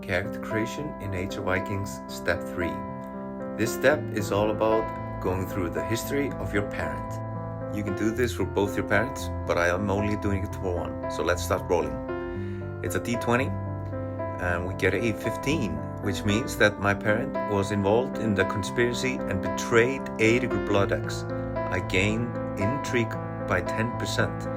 Character creation in Age of Vikings, step 3. This step is all about going through the history of your parent. You can do this for both your parents, but I am only doing it for one. So let's start rolling. It's a d20 and we get a 15, which means that my parent was involved in the conspiracy and betrayed Eiríkur Bloodaxe. I gain intrigue by 10%.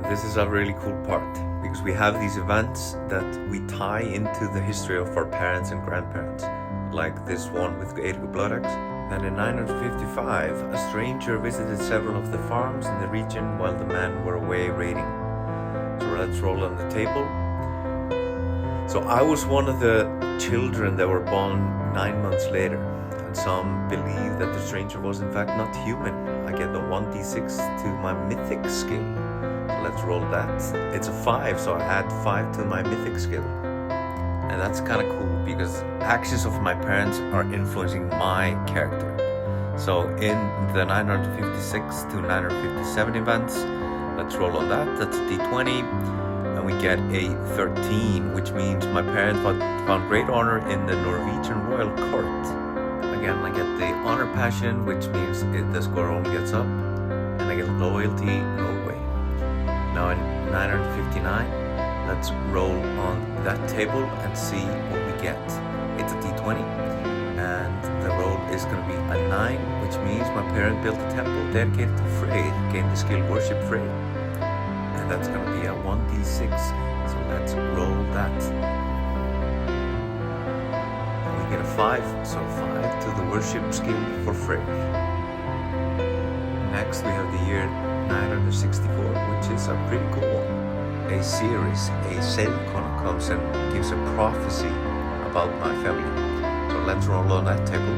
This is a really cool part because we have these events that we tie into the history of our parents and grandparents, like this one with Eiríkur Bloodaxe. Then in 955, a stranger visited several of the farms in the region while the men were away raiding. So let's roll on the table. So I was one of the children that were born 9 months later, and some believe that the stranger was in fact not human. I get a 1d6 to my mythic skill. So let's roll that. It's a 5, so I add 5 to my mythic skill. And that's kind of cool because actions of my parents are influencing my character. So in the 956 to 957 events, let's roll on that. That's a d20. And we get a 13, which means my parents found great honor in the Norwegian royal court. Again, I get the honor passion, which means the score only gets up. And I get loyalty, Norway. Now in 959, let's roll on that table and see what we get. It's a d20, and the roll is going to be a 9, which means my parent built a temple dedicated to Freyr, gained the skill worship Freyr. And that's going to be a 1d6, so let's roll that. And we get a 5, so 5 to the worship skill for Freyr. Next we have the year 964, which is a pretty cool one. A series, a Selkona comes and gives a prophecy about my family. So let's roll on that table.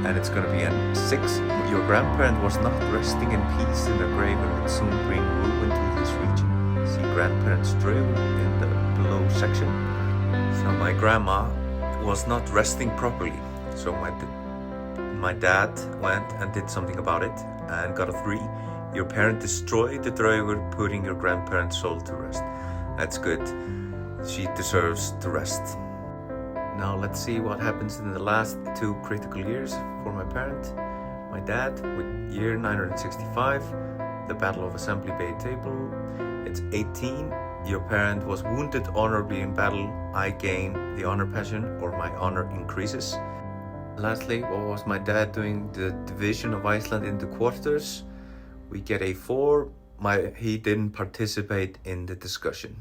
And it's going to be a 6. Your grandparent was not resting in peace in the grave and would soon bring ruin to this region. See grandparents drill in the below section. So my grandma was not resting properly. So my dad went and did something about it and got a 3. Your parent destroyed the draugur, putting your grandparent's soul to rest. That's good. She deserves to rest. Now let's see what happens in the last 2 critical years for my parent. My dad, with year 965, the Battle of Assembly Bay Table. It's 18. Your parent was wounded honorably in battle. I gain the honor passion, or my honor increases. Lastly, what was my dad doing? The division of Iceland into quarters. We get a 4. He didn't participate in the discussion.